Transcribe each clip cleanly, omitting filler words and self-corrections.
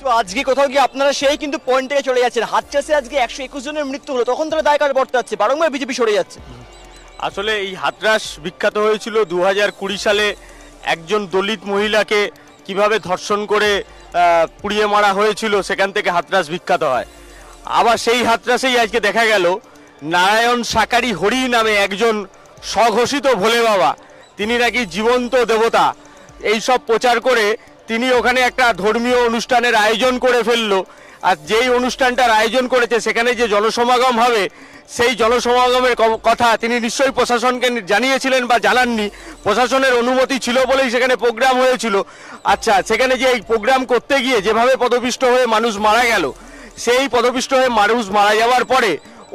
তো আজকে কোথাও গিয়ে আপনারা সেই কিন্তু পয়েন্ট থেকে চলে যাচ্ছেন। হাতচাষে আজকে 121 জনের মৃত্যু হলো, তখন তারা দায় কার বর্তাচ্ছে? বারংবার বিজেপি সরে যাচ্ছে। আসলে এই হাতরাস বিখ্যাত হয়েছিল 2020 সালে একজন দলিত মহিলাকে কিভাবে ধর্ষণ করে পুড়িয়ে মারা হয়েছিল, সেখান থেকে হাতরাস বিখ্যাত হয়। আবার সেই হাতরাসেই আজকে দেখা গেল নারায়ণ সাকারি হরি নামে একজন স্বঘোষিত ভোলে বাবা, তিনি নাকি জীবন্ত দেবতা, এই সব প্রচার করে তিনি ওখানে একটা ধর্মীয় অনুষ্ঠানের আয়োজন করে ফেললো। আর যেই অনুষ্ঠানটার আয়োজন করেছে সেখানে যে জনসমাগম হবে, সেই জনসমাগমের কথা তিনি নিশ্চয়ই প্রশাসনকে জানিয়েছিলেন বা জানাননি। প্রশাসনের অনুমতি ছিল বলেই সেখানে প্রোগ্রাম হয়েছিল। আচ্ছা, সেখানে যে এই প্রোগ্রাম করতে গিয়ে যেভাবে পদপিষ্ট হয়ে মানুষ মারা গেল, সেই পদপিষ্ট হয়ে মানুষ মারা যাওয়ার পরে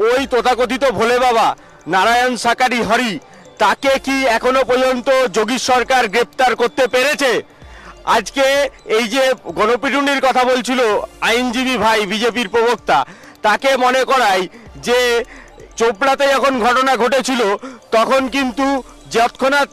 ওই তথাকথিত ভোলে বাবা নারায়ণ সাকারি হরি, তাকে কি এখনো পর্যন্ত যোগী সরকার গ্রেপ্তার করতে পেরেছে? আজকে এই যে গণপিটুনির কথা বলছিল আইনজীবী ভাই বিজেপির প্রবক্তা, তাকে মনে করাই যে চোপড়াতে যখন ঘটনা ঘটেছিল তখন কিন্তু যৎক্ষণাৎ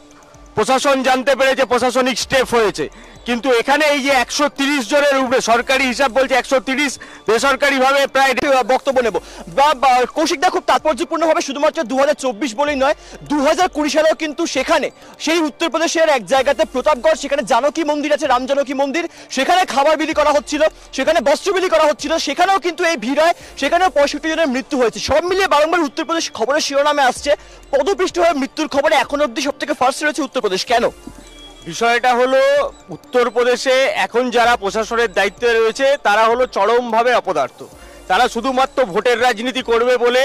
প্রশাসন জানতে পেরেছে, প্রশাসনিক স্টেপ হয়েছে। কিন্তু এখানে এই যে 130 জনের উপরে সরকারি হিসাব বলছে 130, বেসরকারিভাবে প্রায় বক্তব্য নেব বা কৌশিকদা, খুব তাৎপর্যপূর্ণভাবে শুধুমাত্র 2024 বলেই নয়, 2020 সালেও কিন্তু সেখানে সেই উত্তরপ্রদেশের এক জায়গাতে প্রতাপগড়, সেখানে জানকী মন্দির আছে, রাম জানকী মন্দির, সেখানে খাবার বিলি করা হচ্ছিল, সেখানে বস্ত্র বিলি করা হচ্ছিল, সেখানেও কিন্তু এই ভিড় হয়, সেখানেও 65 জনের মৃত্যু হয়েছে। সব মিলিয়ে বারংবার উত্তরপ্রদেশ খবরের শিরোনামে আসছে, পদপিষ্ট হয়ে মৃত্যুর খবরে এখন অব্দি সব থেকে ফার্স্ট রয়েছে উত্তরপ্রদেশ। কেন? বিষয়টা হলো উত্তরপ্রদেশে এখন যারা প্রশাসনের দায়িত্বে রয়েছে তারা হলো চরমভাবে অপদার্থ। তারা শুধুমাত্র ভোটের রাজনীতি করবে বলে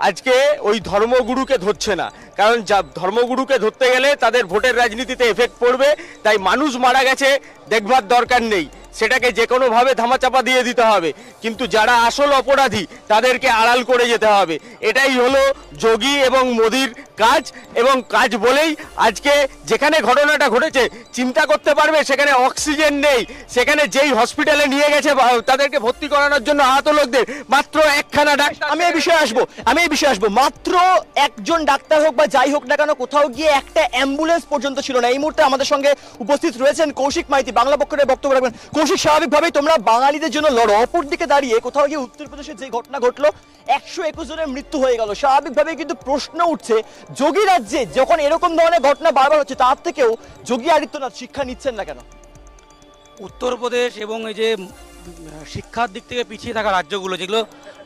আজকে ওই ধর্মগুরুকে ধরছে না, কারণ ধর্মগুরুকে ধরতে গেলে তাদের ভোটের রাজনীতিতে এফেক্ট পড়বে। তাই মানুষ মারা গেছে দেখবার দরকার নেই, সেটাকে যে কোনোভাবে ধামাচাপা দিয়ে দিতে হবে, কিন্তু যারা আসল অপরাধী তাদেরকে আড়াল করে যেতে হবে। এটাই হলো যোগী এবং মোদির কাজ, এবং কাজ বলেই আজকে যেখানে ঘটনাটা ঘটেছে চিন্তা করতে পারবে সেখানে অক্সিজেন নেই, সেখানে যেই হসপিটালে নিয়ে গেছে তাদেরকে ভর্তি করানোর জন্য আহত লোকদের মাত্র একখানা ডাক্তার। আমি এই বিষয়ে আসবো, মাত্র একজন ডাক্তার হোক বা যাই হোক না কেন, কোথাও গিয়ে একটা অ্যাম্বুলেন্স পর্যন্ত ছিল না। এই মুহূর্তে আমাদের সঙ্গে উপস্থিত রয়েছেন কৌশিক মাইতি, বাংলা পক্ষের বক্তব্য রাখবেন। কৌশিক, স্বাভাবিকভাবেই তোমরা বাঙালিদের জন্য লড়ো, অপর দিকে দাঁড়িয়ে কোথাও গিয়ে উত্তরপ্রদেশে যে ঘটনা ঘটলো 121 জনের মৃত্যু হয়ে গেল, স্বাভাবিকভাবেই কিন্তু প্রশ্ন উঠছে, যোগী রাজ্যে যখন এরকম ধরনের ঘটনা বারবার হচ্ছে, তার থেকেও যোগী আদিত্যনাথ শিক্ষা নিচ্ছেন না কেন? উত্তরপ্রদেশ এবং এই যে শিক্ষার দিক থেকে পিছিয়ে থাকা রাজ্যগুলো, যেগুলো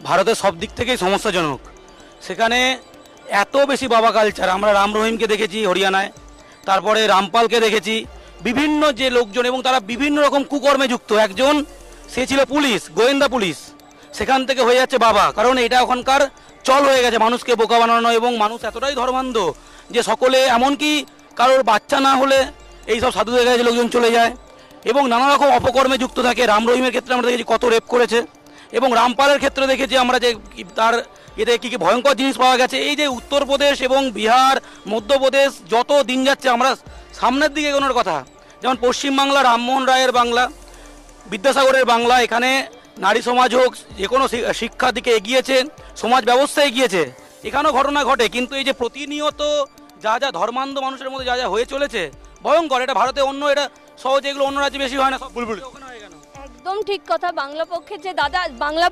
ভারতের সব দিক থেকেই সমস্যাজনক, সেখানে এত বেশি বাবা কালচার। আমরা রাম রহিমকে দেখেছি হরিয়ানায়, তারপরে রামপালকে দেখেছি, বিভিন্ন যে লোকজন এবং তারা বিভিন্ন রকম কুকর্মে যুক্ত। একজন সে ছিল পুলিশ, গোয়েন্দা পুলিশ, সেখান থেকে হয়ে যাচ্ছে বাবা, কারণ এটা ওখানকার চল হয়ে গেছে মানুষকে বোকা বানানো। এবং মানুষ এতটাই ধর্মান্ধ যে সকলে, এমনকি কারোর বাচ্চা না হলে এইসব সাধুদের কাছে লোকজন চলে যায় এবং নানা রকম অপকর্মে যুক্ত থাকে। রাম রহিমের ক্ষেত্রে আমরা দেখেছি কত রেপ করেছে, এবং রামপালের ক্ষেত্রে দেখেছি আমরা যে তার এতে কী কী ভয়ঙ্কর জিনিস পাওয়া গেছে। এই যে উত্তরপ্রদেশ এবং বিহার, মধ্যপ্রদেশ যত দিন যাচ্ছে আমরা সামনের দিকে এগোনোর কথা, যেমন পশ্চিমবাংলা রামমোহন রায়ের বাংলা, বিদ্যাসাগরের বাংলা, এখানে নারী সমাজ হোক, যে কোনো শিক্ষার দিকে এগিয়েছে, সমাজ ব্যবস্থা এগিয়েছে, এখানেও ঘটনা ঘটে। কিন্তু এই যে প্রতিনিয়ত যা যা ধর্মান্ধ মানুষের মধ্যে যা যা হয়ে চলেছে ভয়ঙ্কর। এটা ভারতে অন্য, এটা সহজে এগুলো অন্য রাজ্যে বেশি হয় না। সব বুলবুল একদম ঠিক কথা। বাংলা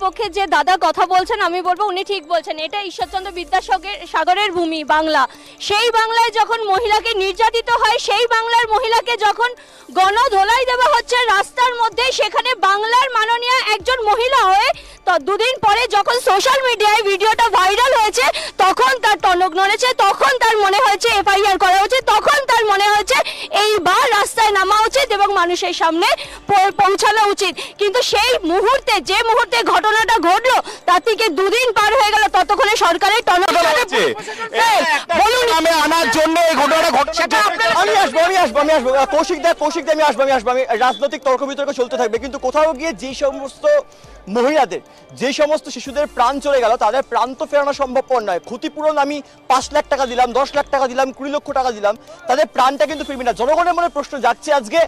পক্ষের যে দাদা কথা বলছেন, আমি বলবো উনি ঠিক বলছেন। এটা ঈশ্বরচন্দ্র বিদ্যাসাগরের ভূমি বাংলা। সেই বাংলায় যখন মহিলাকে নির্যাতিত হয়, সেই বাংলার মহিলাকে যখন গণধোলাই দেওয়া হচ্ছে রাস্তার মধ্যে, সেখানে বাংলার মাননীয় একজন মহিলা হয়ে তো দুদিন পরে যখন সোশ্যাল মিডিয়ায় ভিডিওটা ভাইরাল হয়েছে, তখন তার টনক নড়েছে, তখন তার মনে হয়েছে এফআইআর করা উচিত, তখন তার মনে হয়েছে এইবার রাস্তায় নামা উচিত এবং মানুষের সামনে পৌঁছানো উচিত। কিন্তু সেই মুহূর্তে, যে মুহূর্তে ঘটনাটা ঘটলো, তার থেকে দুদিন পার হয়ে গেল, ততক্ষণে সরকারের টনক আনার জন্য এই ঘটনাটা ঘটছে। আমি আসবো কৌশিক দা, আমি আসবো। রাজনৈতিক তর্ক বিতর্ক চলতে থাকবে, কিন্তু কোথাও গিয়ে যে সমস্ত মহিলাদের, যে সমস্ত শিশুদের প্রাণ চলে গেল, তাদের প্রাণ তো ফেরানো সম্ভবপর নয়। ক্ষতিপূরণ আমি 5 লাখ টাকা দিলাম, 10 লাখ টাকা দিলাম, 20 লক্ষ টাকা দিলাম, তাদের প্রাণটা কিন্তু ফিরবে না। জনগণের মনে প্রশ্ন যাচ্ছে, আজকে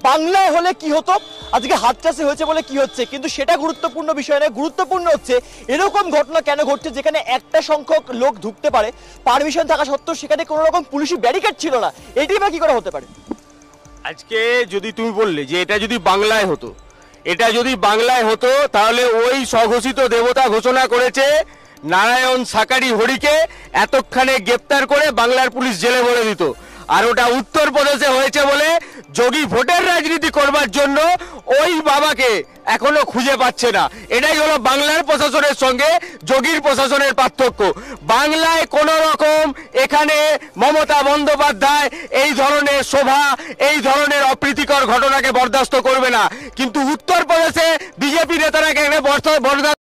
বাংলায় হলে কি হতো, আজকে হাতচাষে হয়েছে বলে কি হচ্ছে, কিন্তু সেটা গুরুত্বপূর্ণ বিষয় নয়। গুরুত্বপূর্ণ হচ্ছে এরকম ঘটনা কেন ঘটছে, যেখানে একটা সংখ্যক লোক ঢুকতে পারে, পারমিশন থাকা সত্ত্বেও সেখানে কোনো রকম পুলিশি ব্যারিকেড ছিল না। এটি বা কি করে হতে পারে? আজকে যদি তুমি বললে যে এটা যদি বাংলায় হতো, এটা যদি বাংলায় হতো তাহলে ওই স্বঘোষিত দেবতা ঘোষণা করেছে নারায়ণ সাকারি হরিকে এতক্ষণে গ্রেপ্তার করে বাংলার পুলিশ জেলে ভরে দিত। আর ওটা উত্তরপ্রদেশে হয়েছে বলে যোগী ভোটের রাজনীতি করবার জন্য ওই বাবাকে এখনো খুঁজে পাচ্ছে না। এটাই হলো বাংলার প্রশাসনের সঙ্গে যোগীর প্রশাসনের পার্থক্য। বাংলায় কোন রকম এখানে মমতা বন্দ্যোপাধ্যায় এই ধরনের সভা, এই ধরনের অপ্রীতিকর ঘটনাকে বরদাস্ত করবে না, কিন্তু উত্তরপ্রদেশে বিজেপি নেতারা এখানে বরদাস্ত